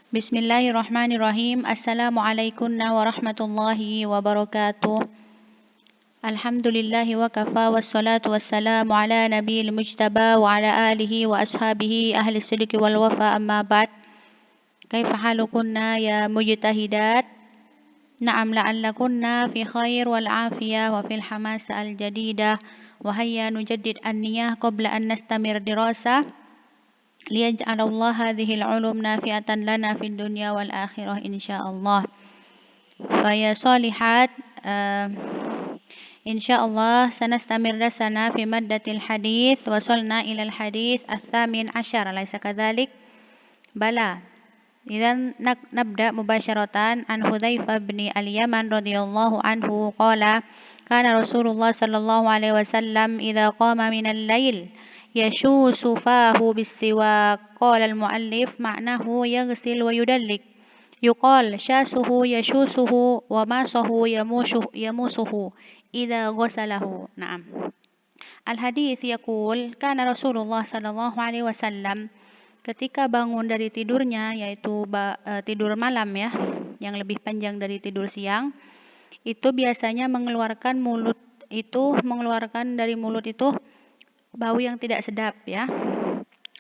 Bismillahirrahmanirrahim. Assalamualaikum warahmatullahi wabarakatuh. Alhamdulillahi wa kafa wassalatu wassalamu ala nabiyil mujtaba wa ala alihi wa ashabihi ahli sidqi wal wafa amma ba'd. Kaifa halukunna ya mujtahidat? Na'am la'allakunna fi khair wal afiyah wa fil hamasa al jadidah wa hayya nujaddid an-niyah qabla an nastamir dirasah. ليجعل الله هذه العلوم نافعة لنا في الدنيا والآخرة إن شاء الله. فيا صالحات إن شاء الله سنستمر سنة في مادة الحديث. وصلنا إلى الحديث 18 أليس كذلك؟ بلى. إذن نبدأ مباشرة عن حذيفة بن اليمان رضي الله عنه قال كان رسول الله صلى الله عليه وسلم إذا قام من الليل يشوس فاه بالسواك. قال المؤلف معناه يغسل ويدلك. يقال شاسه يشوسه وماسه يموسه إذا غسله. نعم. Al-hadits yaqul kana Rasulullah sallallahu alaihi wasallam ketika bangun dari tidurnya, yaitu tidur malam ya, yang lebih panjang dari tidur siang, itu biasanya mengeluarkan dari mulut itu bau yang tidak sedap ya.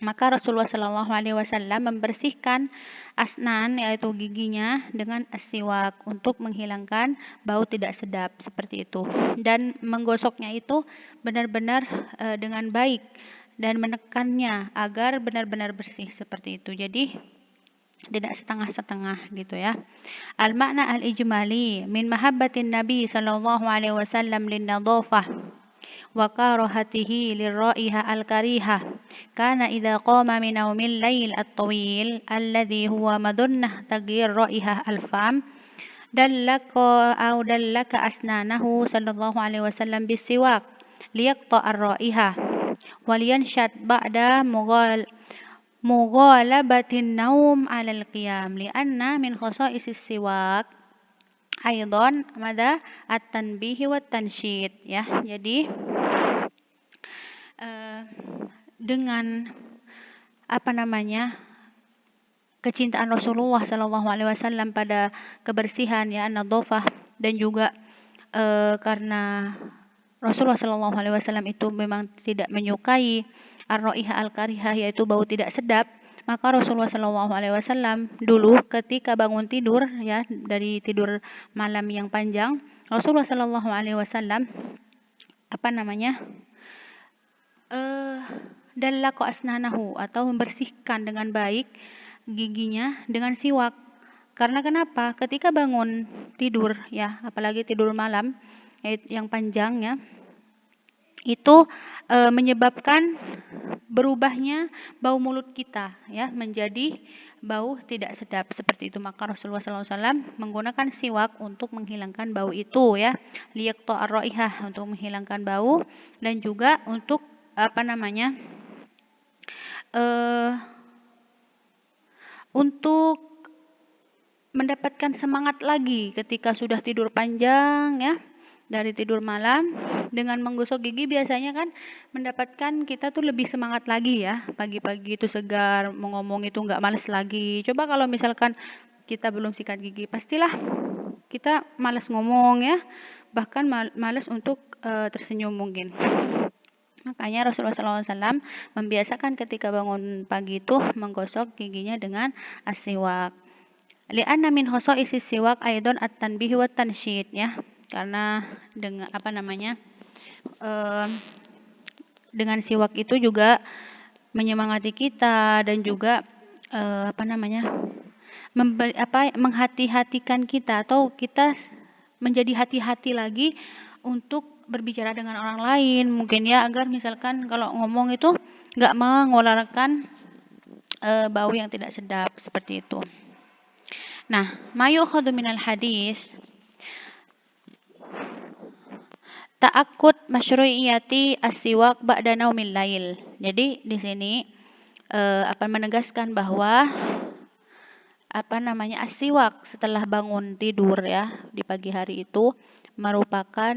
Maka Rasulullah Shallallahu Alaihi Wasallam membersihkan asnan, yaitu giginya, dengan as-siwak untuk menghilangkan bau tidak sedap seperti itu, dan menggosoknya itu benar-benar dengan baik dan menekannya agar benar-benar bersih seperti itu. Jadi tidak setengah-setengah gitu ya. Al-makna al-ijmali min mahabbatin Nabi sallallahu alaihi wasallam lin-nadhafah wa karahatihi lirra'iha al-karihah. Kana idza qama min naumil lail at-tawil alladhi huwa madunnah taghyir ra'ihah al-fam dallaka asnanahu sallallahu alaihi wasallam bisiwak liyaqta ar-ra'ihah wal yanshad ba'da mughalabatin naum 'ala al-qiyam li'anna min khasaisis siwak aidan mada at-tanbih wa tansyid ya. Jadi dengan kecintaan Rasulullah Shallallahu Alaihi Wasallam pada kebersihan ya, nadhafah, dan juga karena Rasulullah Shallallahu Alaihi Wasallam itu memang tidak menyukai ar-raihah al-karihah, yaitu bau tidak sedap, maka Rasulullah Shallallahu Alaihi Wasallam dulu ketika bangun tidur ya, dari tidur malam yang panjang, Rasulullah Shallallahu Alaihi Wasallam dallaqo asnanahu, atau membersihkan dengan baik giginya dengan siwak. Karena kenapa? Ketika bangun tidur ya, apalagi tidur malam yang panjang ya, itu menyebabkan berubahnya bau mulut kita ya menjadi bau tidak sedap seperti itu. Maka Rasulullah SAW menggunakan siwak untuk menghilangkan bau itu ya, liyaqta ar-raihah, untuk menghilangkan bau, dan juga untuk untuk mendapatkan semangat lagi ketika sudah tidur panjang ya, dari tidur malam. Dengan menggosok gigi biasanya kan mendapatkan kita tuh lebih semangat lagi ya, pagi-pagi itu segar, mau ngomong itu nggak males lagi. Coba kalau misalkan kita belum sikat gigi, pastilah kita males ngomong ya, bahkan males untuk tersenyum mungkin. Makanya Rasulullah SAW membiasakan ketika bangun pagi itu menggosok giginya dengan as-siwak. Li'anna min khasaisis siwak aidan at-tanbih wa tansyid ya. Karena dengan dengan siwak itu juga menyemangati kita, dan juga menghati-hatikan kita, atau kita menjadi hati-hati lagi untuk berbicara dengan orang lain mungkin ya, agar misalkan kalau ngomong itu nggak mengeluarkan bau yang tidak sedap seperti itu. Nah, ma yu'khadhu minal hadis ta'akkud masyru'iyati as-siwak ba'da naumil lail. Jadi di sini menegaskan bahwa as-siwak setelah bangun tidur ya di pagi hari itu merupakan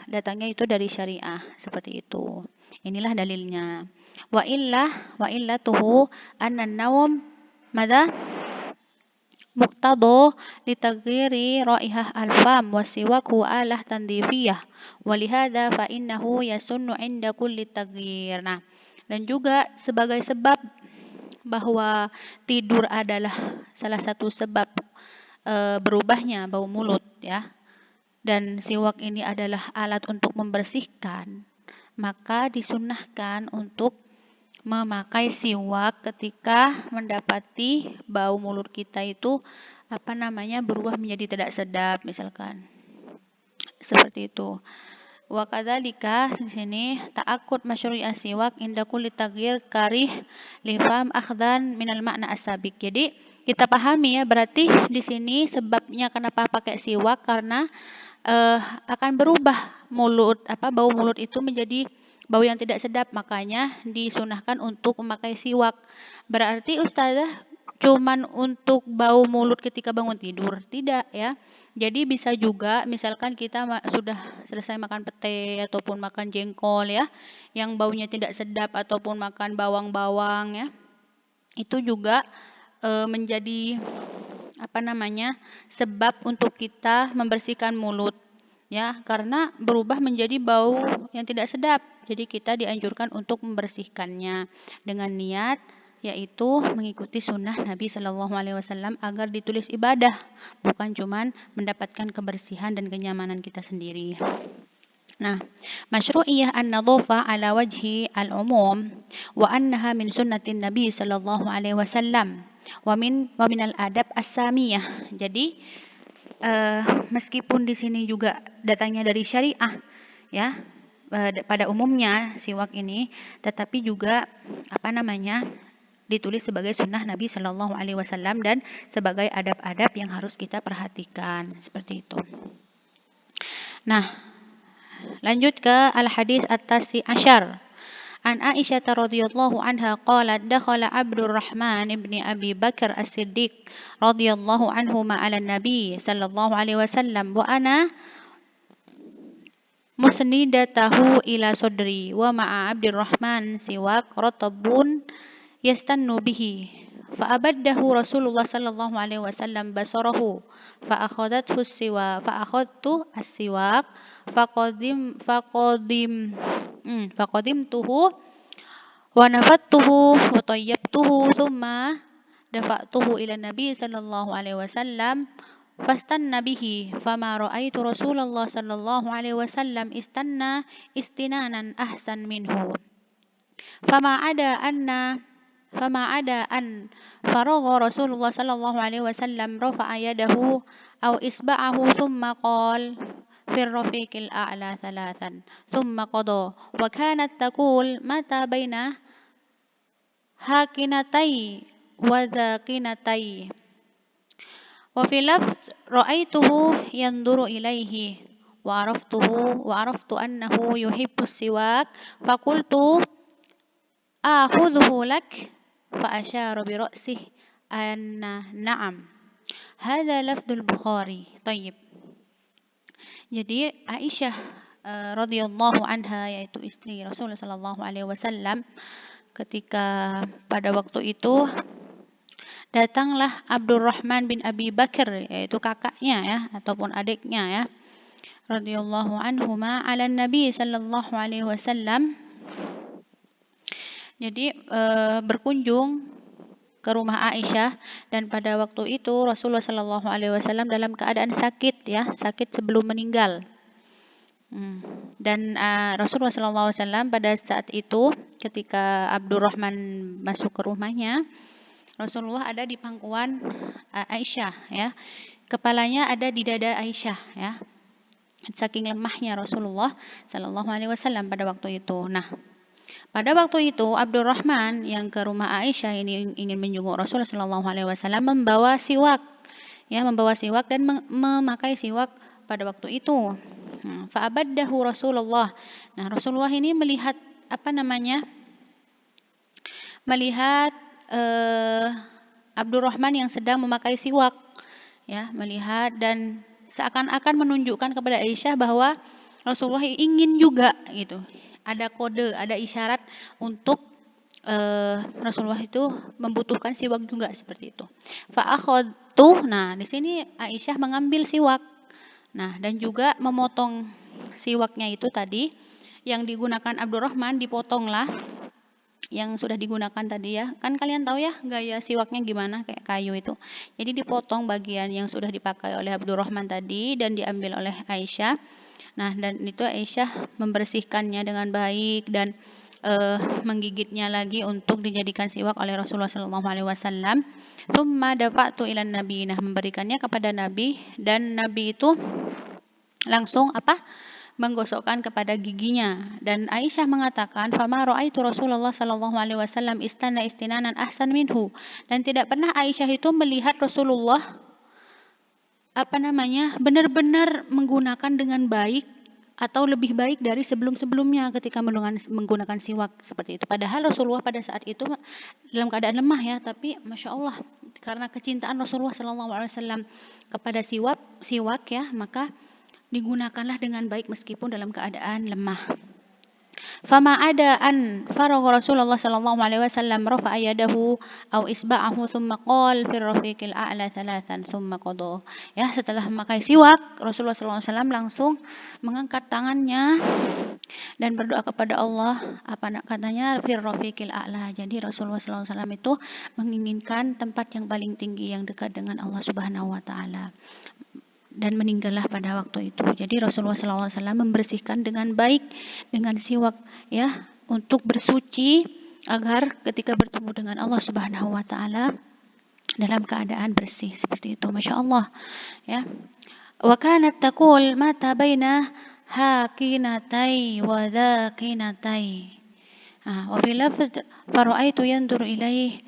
datangnya itu dari syariah seperti itu. Inilah dalilnya. Wa illatuhu anna naum madza muqtada litaghyiri raihah al-fam wasiwak huwa alah tandifiyah walihada fa innahu yasunnu 'inda kulli taghyir. Nah, dan juga sebagai sebab bahwa tidur adalah salah satu sebab berubahnya bau mulut ya. Dan siwak ini adalah alat untuk membersihkan, maka disunahkan untuk memakai siwak ketika mendapati bau mulut kita itu berubah menjadi tidak sedap misalkan. Seperti itu. Wa kadzalika di sini ta'akkud masyru'iyah siwak inda kulli taghyir karih li fam akhdan minal makna as-sabiq. Jadi kita pahami ya, berarti di sini sebabnya kenapa pakai siwak karena akan berubah bau mulut itu menjadi bau yang tidak sedap, makanya disunahkan untuk memakai siwak. Berarti ustazah cuman untuk bau mulut ketika bangun tidur? Tidak ya. Jadi bisa juga misalkan kita sudah selesai makan pete ataupun makan jengkol ya, yang baunya tidak sedap ataupun makan bawang-bawang ya. Itu juga menjadi sebab untuk kita membersihkan mulut ya, karena berubah menjadi bau yang tidak sedap. Jadi kita dianjurkan untuk membersihkannya dengan niat yaitu mengikuti sunnah Nabi Shallallahu Alaihi Wasallam agar ditulis ibadah, bukan cuman mendapatkan kebersihan dan kenyamanan kita sendiri. Nah, masyru'iyah an-nadhafah ala wajhi al-umum wa annaha min sunnatin Nabi Shallallahu Alaihi Wasallam wa min al-adab as-samiyah. Jadi meskipun di sini juga datangnya dari syariah ya, pada umumnya siwak ini, tetapi juga ditulis sebagai sunnah Nabi Shallallahu Alaihi Wasallam dan sebagai adab-adab yang harus kita perhatikan seperti itu. Nah, lanjut ke al-hadis at-tasi asyar. An Aisyah radhiyallahu anha qalat dakhala Abdurrahman ibn Abi Bakar As-Siddiq radhiyallahu anhuma 'ala Nabi sallallahu alaihi wasallam wa ana musnidatahu ila sadri wa ma'a Abdurrahman siwak ratabun yastannu bihi fa abaddahu Rasulullah sallallahu alaihi wasallam basarahu fa akhadhathu as-siwak faqadimtuhu wa nafattuhu wa tayyabtuhu thumma dafa'tuhu ila Nabi sallallahu alaihi wasallam fastanna bihi fama ra'aitu Rasulullah sallallahu alaihi wasallam istanna istinanan ahsan minhu fama ada an faragha Rasulullah sallallahu alaihi wasallam rafa'a yadahu aw isba'ahu thumma qala في الرفيق الأعلى ثلاثا ثم قضى وكانت تقول متى بين هاكنتي وذاكنتي وفي لفظ رأيته ينظر إليه وعرفت أنه يحب السواك فقلت آخذه لك فأشار برأسه أن نعم هذا لفظ البخاري. طيب. Jadi Aisyah radhiyallahu anha, yaitu istri Rasulullah sallallahu alaihi wasallam, ketika pada waktu itu datanglah Abdurrahman bin Abi Bakar, yaitu kakaknya ya ataupun adiknya ya, radhiyallahu anhuma 'ala Nabi sallallahu alaihi wasallam. Jadi berkunjung ke rumah Aisyah, dan pada waktu itu Rasulullah Shallallahu Alaihi Wasallam dalam keadaan sakit ya, sakit sebelum meninggal. Dan Rasulullah Shallallahu Alaihi Wasallam pada saat itu ketika Abdurrahman masuk ke rumahnya, Rasulullah ada di pangkuan Aisyah ya, kepalanya ada di dada Aisyah ya, saking lemahnya Rasulullah Shallallahu Alaihi Wasallam pada waktu itu. Nah, pada waktu itu Abdurrahman yang ke rumah Aisyah ini ingin menjenguk Rasulullah Shallallahu Alaihi Wasallam membawa siwak dan memakai siwak pada waktu itu. Fa'abaddahu Rasulullah. Nah, Rasulullah ini melihat Abdurrahman yang sedang memakai siwak ya, melihat dan seakan-akan menunjukkan kepada Aisyah bahwa Rasulullah ingin juga gitu. Ada kode, ada isyarat untuk Rasulullah itu membutuhkan siwak juga seperti itu. Fa'akhadtu, nah di sini Aisyah mengambil siwak. Nah, dan juga memotong siwaknya itu tadi yang digunakan Abdurrahman dipotonglah yang sudah digunakan tadi ya. Kan kalian tahu ya gaya siwaknya gimana kayak kayu itu. Jadi dipotong bagian yang sudah dipakai oleh Abdurrahman tadi dan diambil oleh Aisyah. Nah, dan itu Aisyah membersihkannya dengan baik dan menggigitnya lagi untuk dijadikan siwak oleh Rasulullah Shallallahu Alaihi Wasallam. Tsumma dafa'tu ilan Nabi. Nah, memberikannya kepada Nabi dan Nabi itu langsung apa? Menggosokkan kepada giginya. Dan Aisyah mengatakan, "Fama ra'aitu Rasulullah Shallallahu Alaihi Wasallam istana istinanan ahsan minhu." Dan tidak pernah Aisyah itu melihat Rasulullah benar-benar menggunakan dengan baik atau lebih baik dari sebelum-sebelumnya ketika menggunakan siwak seperti itu. Padahal Rasulullah pada saat itu dalam keadaan lemah ya, tapi masya Allah karena kecintaan Rasulullah SAW kepada siwak ya, maka digunakanlah dengan baik meskipun dalam keadaan lemah. Fama ada an faragha Rasulullah sallallahu alaihi wasallam rafa'a yadahu aw isba'ahu thumma qala fir rafiqil a'la thalathan thumma qada. Ya, setelah memakai siwak, Rasulullah sallallahu alaihi wasallam langsung mengangkat tangannya dan berdoa kepada Allah, apa katanya fir rafiqil a'la. Jadi Rasulullah sallallahu alaihi wasallam itu menginginkan tempat yang paling tinggi yang dekat dengan Allah Subhanahu wa taala. Dan meninggallah pada waktu itu. Jadi Rasulullah SAW membersihkan dengan baik dengan siwak ya untuk bersuci agar ketika bertemu dengan Allah Subhanahu wa taala dalam keadaan bersih seperti itu. Masya Allah ya. Wa kanat taqul mata baina hakinatai wa dhaqinatai. Wa fi lafz fara'aitu yanzur ilaih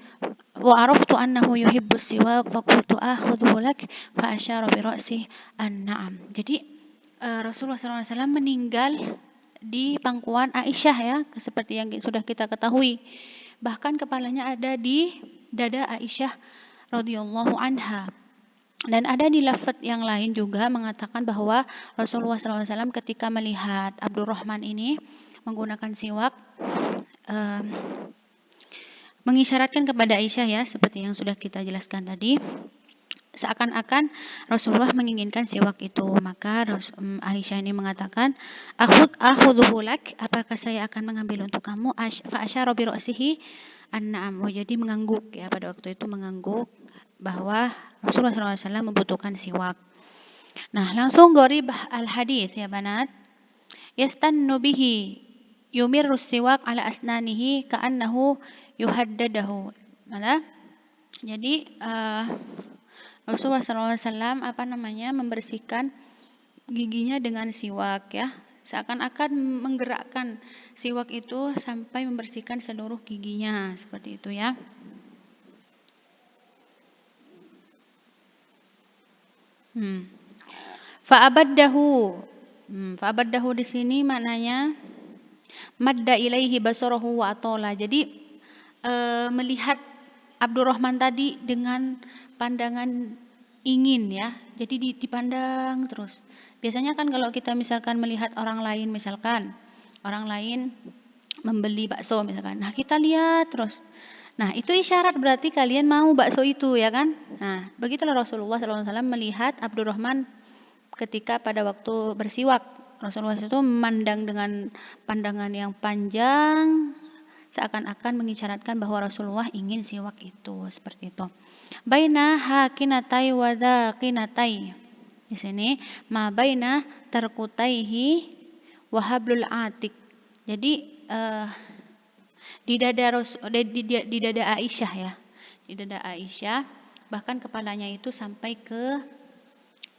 وعرفت أنه يحب السواك فقلت آخذه لك فأشار برأسه النعم. Jadi Rasulullah SAW meninggal di pangkuan Aisyah ya, seperti yang sudah kita ketahui. Bahkan kepalanya ada di dada Aisyah radhiyallahu anha. Dan ada di lafaz yang lain juga mengatakan bahwa Rasulullah SAW ketika melihat Abdurrahman ini menggunakan siwak mengisyaratkan kepada Aisyah ya, seperti yang sudah kita jelaskan tadi, seakan-akan Rasulullah menginginkan siwak itu. Maka Aisyah ini mengatakan, akhudhuhu lak, apakah saya akan mengambil untuk kamu? Fa asyara bi ra'sihi an-na'am. Jadi mengangguk ya, pada waktu itu mengangguk bahwa Rasulullah SAW membutuhkan siwak. Nah, langsung gharibah al-hadis ya banat. Yastannu bihi yumirru siwak ala asnanihi ka'annahu yuhaddadahu. Mana? Jadi Rasulullah SAW membersihkan giginya dengan siwak ya, seakan-akan menggerakkan siwak itu sampai membersihkan seluruh giginya seperti itu ya. Fa'abaddahu di sini maknanya madda ilaihi basarahu wa atola. Jadi melihat Abdurrahman tadi dengan pandangan ingin ya. Jadi dipandang terus. Biasanya kan kalau kita misalkan melihat orang lain, misalkan orang lain membeli bakso misalkan. Nah, kita lihat terus. Nah, itu isyarat berarti kalian mau bakso itu ya kan? Nah, begitulah Rasulullah SAW melihat Abdurrahman ketika pada waktu bersiwak. Rasulullah itu memandang dengan pandangan yang panjang, seakan-akan mengisyaratkan bahwa Rasulullah ingin siwak itu seperti itu. Baina hakinatai wa dzaqinatai. Di sini ma baina tarkutaihi wa hablul atik. Jadi di dada Aisyah ya. Di dada Aisyah bahkan kepalanya itu sampai ke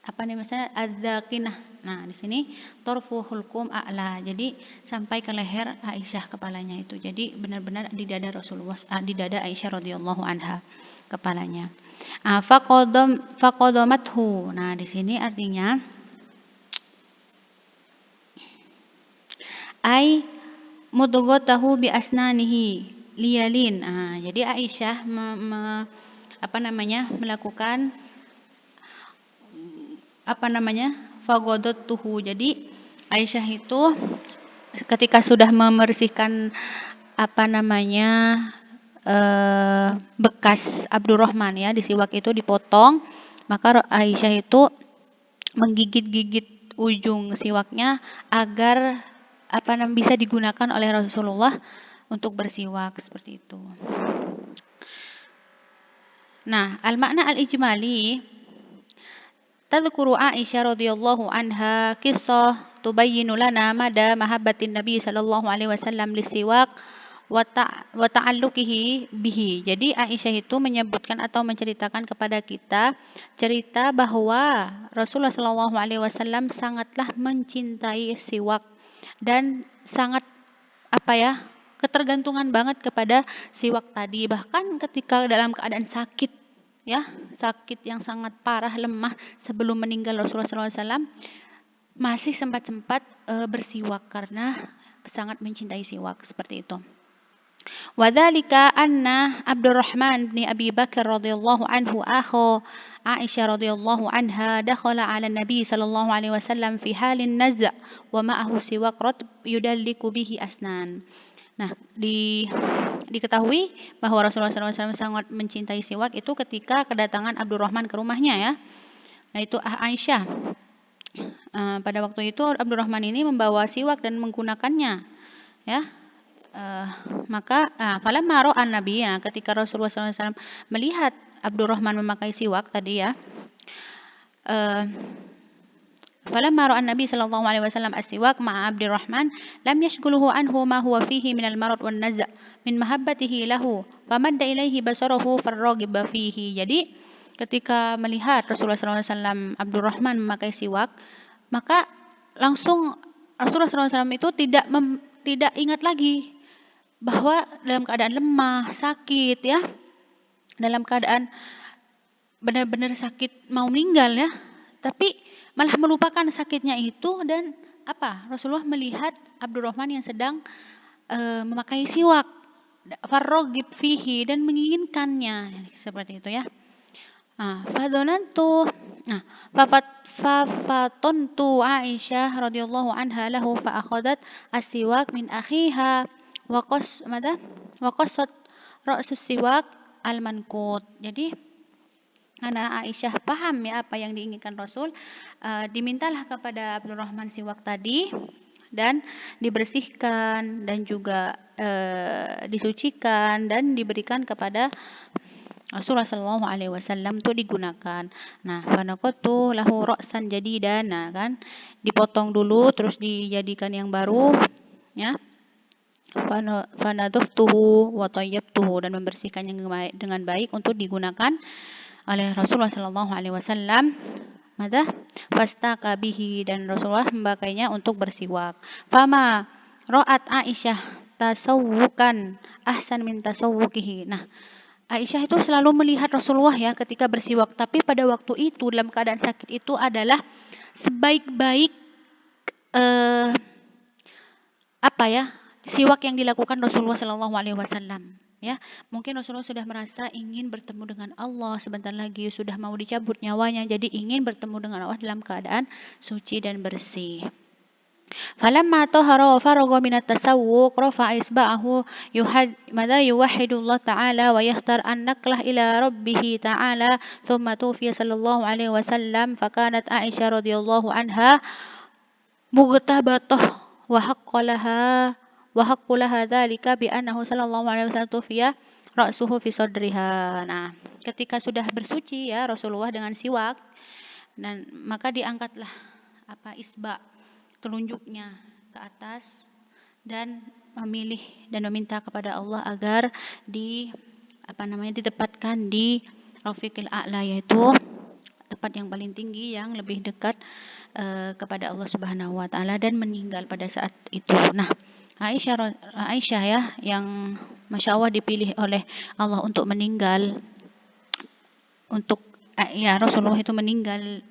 misalnya az-zaqinah. Nah, di sini torfu hulkum a'la. Jadi sampai ke leher Aisyah kepalanya itu. Jadi benar-benar di dada Rasulullah, di dada Aisyah radhiyallahu anha kepalanya. Faqadamathu. Nah, di sini artinya ai mudghatahu bi asnanihi liyalin. Jadi Aisyah melakukan fagodatuhu. Jadi Aisyah itu ketika sudah membersihkan bekas Abdurrahman ya di siwak itu dipotong, maka Aisyah itu menggigit-gigit ujung siwaknya agar bisa digunakan oleh Rasulullah untuk bersiwak seperti itu. Nah, al-makna al-ijmali tadhkuru Aisyah radhiyallahu anha qissah tubayyinu lana mada mahabbatin Nabi sallallahu alaihi wasallam lisiwak wa ta'alluqihi bihi. Jadi Aisyah itu menyebutkan atau menceritakan kepada kita cerita bahwa Rasulullah sallallahu alaihi wasallam sangatlah mencintai siwak dan sangat ketergantungan banget kepada siwak tadi, bahkan ketika dalam keadaan sakit ya, sakit yang sangat parah, lemah sebelum meninggal Rasulullah SAW masih sempat-sempat bersiwak karena sangat mencintai siwak seperti itu. Wadzalika anna Abdurrahman bin Abi Bakar radhiyallahu anhu akhu Aisyah radhiyallahu anha dakhala 'ala Nabi sallallahu alaihi wasallam fi halin naz' wa ma'ahu siwak ratb yudalliku bihi asnan. Nah, diketahui bahwa Rasulullah SAW sangat mencintai siwak itu ketika kedatangan Abdurrahman ke rumahnya ya. Nah, itu Aisyah. Pada waktu itu Abdurrahman ini membawa siwak dan menggunakannya. Ya. Maka falamma ra'a Nabi, ketika Rasulullah SAW melihat Abdurrahman memakai siwak tadi ya. Falamma ra'a Nabi sallallahu alaihi wasallam as-siwak ma'a Abdurrahman lam yashghuluhu anhu ma huwa fihi min al-marad wan naz' min mahabbatihi lahu famadda ilaihi basarahu farragib fihi. Jadi ketika melihat Rasulullah SAW Abdurrahman memakai siwak, maka langsung Rasulullah SAW itu tidak ingat lagi bahwa dalam keadaan lemah, sakit ya, dalam keadaan benar-benar sakit mau meninggal ya, tapi malah melupakan sakitnya itu dan Rasulullah melihat Abdurrahman yang sedang memakai siwak, farragib fihi, dan menginginkannya seperti itu ya. Fadonantu, fafatontu Aisyah radhiyallahu anha lahu fa akhadat as-siwak min akhiha wa qassat ra'sus siwak al-mankut. Jadi karena Aisyah paham ya apa yang diinginkan Rasul, dimintalah kepada Abdurrahman siwak tadi dan dibersihkan dan juga disucikan dan diberikan kepada Rasulullah sallallahu alaihi wasallam untuk digunakan. Nah, fanaqatu lahu ra'san jadidan, kan dipotong dulu terus dijadikan yang baru ya. Fanadhaftuhu wa tayyabtuhu, dan membersihkannya dengan baik untuk digunakan oleh Rasulullah sallallahu alaihi wasallam. Fastaka bihi, dan Rasulullah memakainya untuk bersiwak. Fama ra'at Aisyah tasawwukan ahsan min tasawwukihi. Nah, Aisyah itu selalu melihat Rasulullah ya ketika bersiwak, tapi pada waktu itu dalam keadaan sakit itu adalah sebaik-baik siwak yang dilakukan Rasulullah sallallahu alaihi wasallam. Ya, mungkin Rasulullah sudah merasa ingin bertemu dengan Allah sebentar lagi, sudah mau dicabut nyawanya, jadi ingin bertemu dengan Allah dalam keadaan suci dan bersih. Falamma tahara wa faragha min at-tasawwuq rafa'a isba'ahu yuwahhidullah ta'ala wa yahtar an naklah ila rabbih ta'ala thumma tufiya sallallahu alaihi wasallam fakanat Aisyah radhiyallahu anha mughtabatah wa haqqalaha dzalika bi annahu sallallahu alaihi wasallam tufiya ra'suhu fi sadriha. Nah, ketika sudah bersuci ya Rasulullah dengan siwak, dan maka diangkatlah isba, telunjuknya ke atas, dan memilih dan meminta kepada Allah agar ditempatkan di Rafiqil A'la, yaitu tempat yang paling tinggi yang lebih dekat kepada Allah Subhanahu wa taala, dan meninggal pada saat itu. Nah, Aisyah ya yang Masya Allah dipilih oleh Allah untuk meninggal, Rasulullah itu meninggal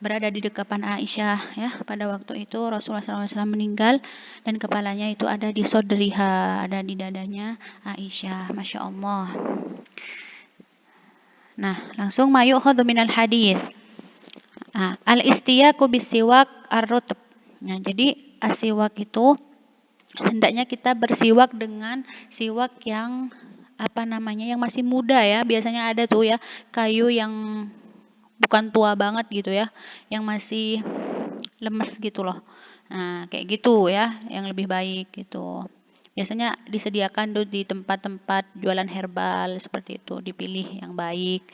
berada di depan Aisyah ya. Pada waktu itu Rasulullah SAW meninggal dan kepalanya itu ada di sodriha, ada di dadanya Aisyah. Masya Allah. Nah, langsung mayukhadhu minal hadis. Al-istiyaku bisiwak ar-rutb. Nah, jadi asiwak itu hendaknya kita bersiwak dengan siwak yang yang masih muda ya. Biasanya ada tuh ya kayu yang bukan tua banget gitu ya, yang masih lemes gitu loh. Nah, kayak gitu ya, yang lebih baik gitu. Biasanya disediakan tuh di tempat-tempat jualan herbal seperti itu, dipilih yang baik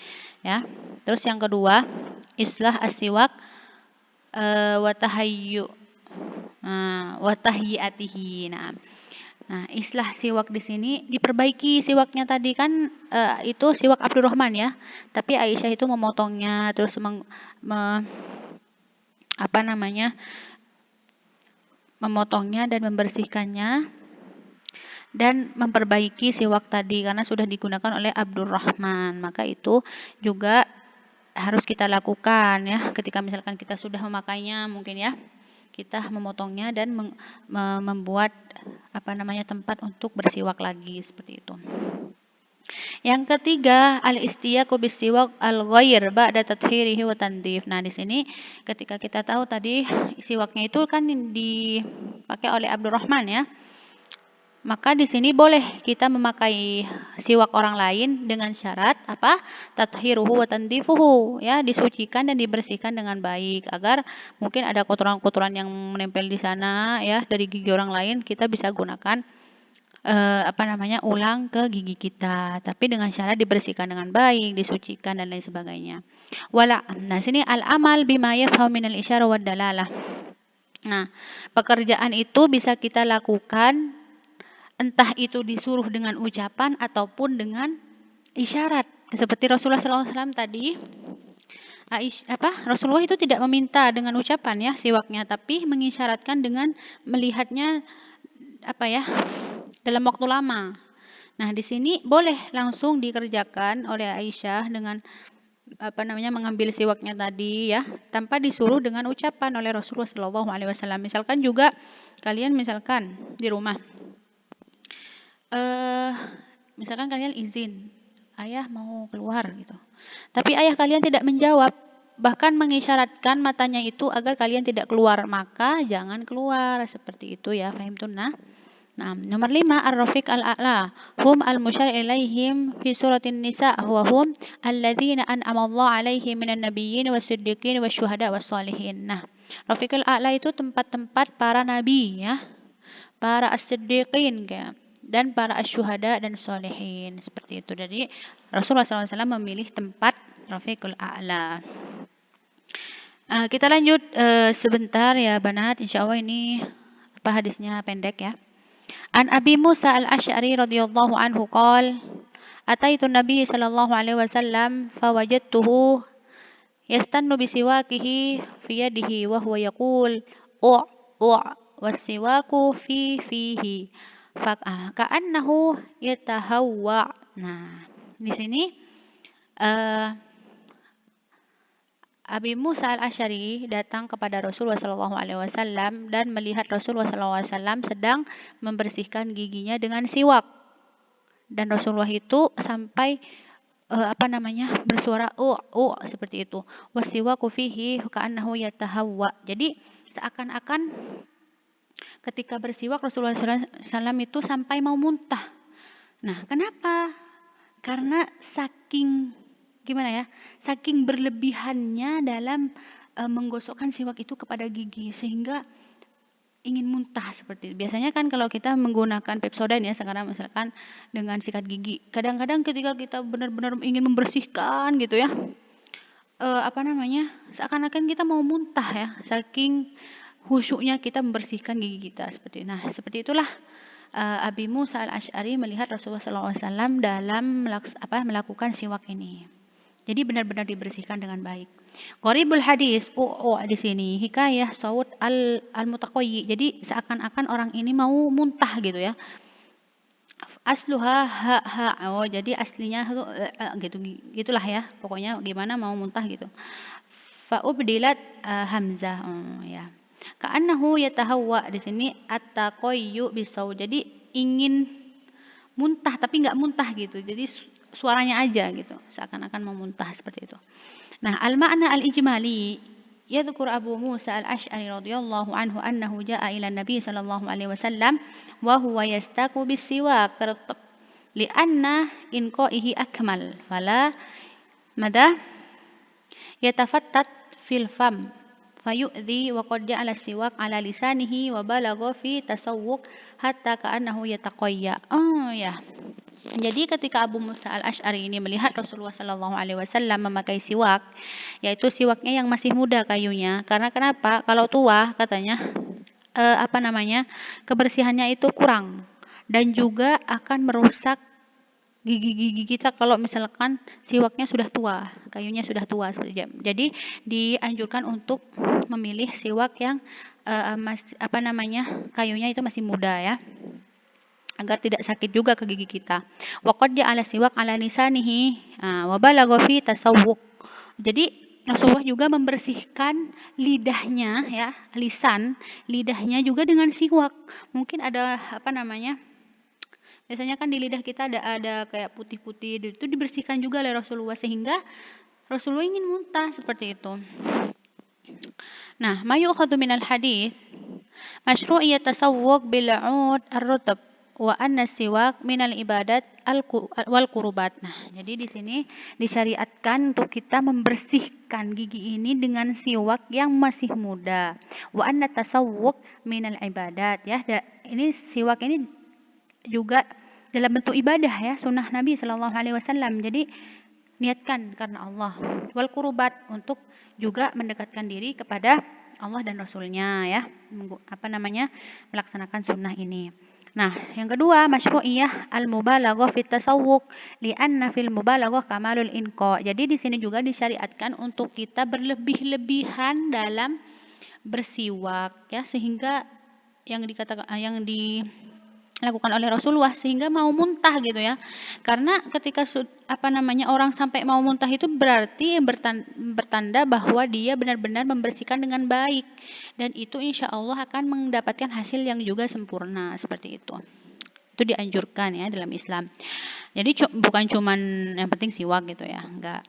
ya. Terus yang kedua, islah asiwak watahayyu. Nah, watahiyatihi. Nah, islah siwak di sini diperbaiki siwaknya tadi kan itu siwak Abdurrahman ya. Tapi Aisyah itu memotongnya terus memotongnya dan membersihkannya dan memperbaiki siwak tadi karena sudah digunakan oleh Abdurrahman. Maka itu juga harus kita lakukan ya ketika misalkan kita sudah memakainya mungkin ya. Kita memotongnya dan membuat tempat untuk bersiwak lagi seperti itu. Yang ketiga, al-istiyaku bisiwak al-ghair ba'da tathhirihi wa tandhif. Nah, di sini ketika kita tahu tadi siwaknya itu kan dipakai oleh Abdurrahman ya. Maka di sini boleh kita memakai siwak orang lain dengan syarat apa? Tathiruhu wa tandifuhu, ya, disucikan dan dibersihkan dengan baik agar mungkin ada kotoran-kotoran yang menempel di sana ya dari gigi orang lain, kita bisa gunakan ulang ke gigi kita, tapi dengan syarat dibersihkan dengan baik, disucikan dan lain sebagainya. Nah sini al-amal bima yafhamu minal isyara wad dalalah. Nah, pekerjaan itu bisa kita lakukan entah itu disuruh dengan ucapan ataupun dengan isyarat. Seperti Rasulullah SAW tadi, Rasulullah itu tidak meminta dengan ucapan ya siwaknya, tapi mengisyaratkan dengan melihatnya dalam waktu lama. Nah, di sini boleh langsung dikerjakan oleh Aisyah dengan mengambil siwaknya tadi ya, tanpa disuruh dengan ucapan oleh Rasulullah SAW. Misalkan juga kalian di rumah, misalkan kalian izin, ayah mau keluar gitu, tapi ayah kalian tidak menjawab, bahkan mengisyaratkan matanya itu agar kalian tidak keluar, maka jangan keluar seperti itu ya. Fahim tunnah. Nah, nomor 5 ar-rafiq al-a'la hum al-musyar ilaihim fi suratin nisa huwa hum alladzina an'ama Allah alaihim minan nabiyyin was-siddiqin wasyuhada was-shalihin. Nah, rafiq al-a'la itu tempat-tempat para nabi ya, para as-siddiqin dan para asyuhada dan sholihin seperti itu. Jadi Rasulullah SAW memilih tempat rafiqul a'la. Kita lanjut sebentar ya banat, insyaallah ini hadisnya pendek ya. An Abi Musa al-Asy'ari radhiyallahu anhu qala ataitu Nabi sallallahu alaihi wasallam fawajadtuhu yastannu bisiwakihi fi yadihi wa huwa yaqul wasiwaku fi fihi ka'annahu yatahawwa. Nah, di sini Abi Musa al-Asy'ari datang kepada Rasulullah SAW dan melihat Rasulullah SAW sedang membersihkan giginya dengan siwak. Dan Rasulullah itu sampai bersuara seperti itu. Wasiwaku fihi ka'annahu yatahawwa. Jadi seakan-akan ketika bersiwak Rasulullah SAW itu sampai mau muntah. Nah, kenapa? Karena saking berlebihannya dalam menggosokkan siwak itu kepada gigi sehingga ingin muntah seperti itu. Biasanya kan kalau kita menggunakan Pepsodent ya sekarang misalkan dengan sikat gigi, kadang-kadang ketika kita benar-benar ingin membersihkan gitu ya, seakan-akan kita mau muntah ya, saking khusyuknya kita membersihkan gigi kita seperti itu. Nah, seperti itulah Abi Musa al-Asy'ari melihat Rasulullah SAW dalam melakukan siwak ini. Jadi benar-benar dibersihkan dengan baik. Qaribul hadis, di sini hikayah saud al-mutaqayyi. Jadi seakan-akan orang ini mau muntah gitu ya. Asluha jadi aslinya gitulah ya. Pokoknya gimana mau muntah gitu. Fa ubdilat hamzah ya. Ka'annahu yatahawwa, di sini at-taqayyu bisaud. Jadi ingin muntah tapi enggak muntah gitu. Jadi suaranya aja gitu, seakan-akan mau muntah seperti itu. Nah, al-makna al-ijmali يذكر أبو موسى الأشعري رضي الله عنه أنه جاء إلى النبي صلى الله عليه وسلم وهو يستاك بالسواك لأن إنقائه أكمل فلا مدى يتفتت في الفم فيؤذي وقد جعل السواك على لسانه وبلغ في تسوق hatta ka'annahu yataqayya. Oh ya. Jadi ketika Abu Musa al-Asy'ari ini melihat Rasulullah Shallallahu alaihi wasallam memakai siwak, yaitu siwaknya yang masih muda kayunya. Karena kenapa? Kalau tua katanya kebersihannya itu kurang dan juga akan merusak gigi-gigi kita kalau misalkan siwaknya sudah tua, kayunya sudah tua seperti itu. Jadi dianjurkan untuk memilih siwak yang kayunya itu masih muda ya, agar tidak sakit juga ke gigi kita. Wa qad ja'ala siwak ala lisanihi wa balagha fi tasawwuk. Jadi Rasulullah juga membersihkan lidahnya ya, lidahnya juga dengan siwak. Mungkin ada biasanya kan di lidah kita ada kayak putih-putih, itu dibersihkan juga oleh Rasulullah sehingga Rasulullah ingin muntah seperti itu. Nah, ma yu'khadhu minal hadits masyru'iyyat tasawwuk bil 'ud ar-rutab wa anna siwak minal ibadat wal qurubat. Nah, jadi di sini disyariatkan untuk kita membersihkan gigi ini dengan siwak yang masih muda. Wa anna tasawwuk minal ibadat ya. Ini siwak ini juga dalam bentuk ibadah ya, sunnah Nabi Shallallahu alaihi wasallam. Jadi niatkan karena Allah. Wal qurubat, untuk juga mendekatkan diri kepada Allah dan Rasulnya ya, melaksanakan sunnah ini. Nah, yang kedua masyru'iyah al-mubalaghah fit tasawwuk li'anna fil mubalaghah kamalul inqa. Jadi di sini juga disyariatkan untuk kita berlebih-lebihan dalam bersiwak ya, sehingga yang dilakukan oleh Rasulullah sehingga mau muntah gitu ya. Karena ketika orang sampai mau muntah itu berarti bertanda bahwa dia benar-benar membersihkan dengan baik, dan itu insya Allah akan mendapatkan hasil yang juga sempurna seperti itu. Itu dianjurkan ya dalam Islam. Jadi bukan cuman yang penting siwak gitu ya, enggak.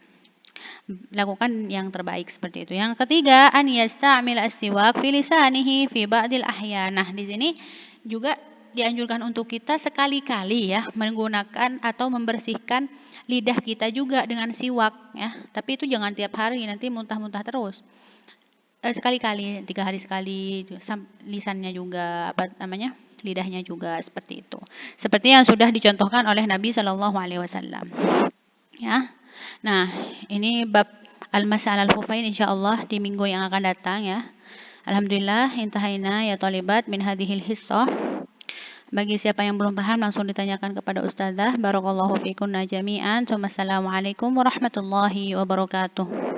Lakukan yang terbaik seperti itu. Yang ketiga, an yasta'mil as-siwak fi lisanihi fi ba'dil ahyan. Nah, di sini juga dianjurkan untuk kita sekali-kali ya menggunakan atau membersihkan lidah kita juga dengan siwak ya. Tapi itu jangan tiap hari, nanti muntah-muntah terus. Sekali-kali, 3 hari sekali, lisannya juga lidahnya juga seperti itu. Seperti yang sudah dicontohkan oleh Nabi Shallallahu alaihi wasallam. Ya. Nah, ini bab al-masalah al-khufain insyaallah di minggu yang akan datang ya. Alhamdulillah intahaina ya thalibat min hadhil hissah. Bagi siapa yang belum paham langsung ditanyakan kepada ustazah. Barakallahu fikunna jami'an. Wassalamualaikum warahmatullahi wabarakatuh.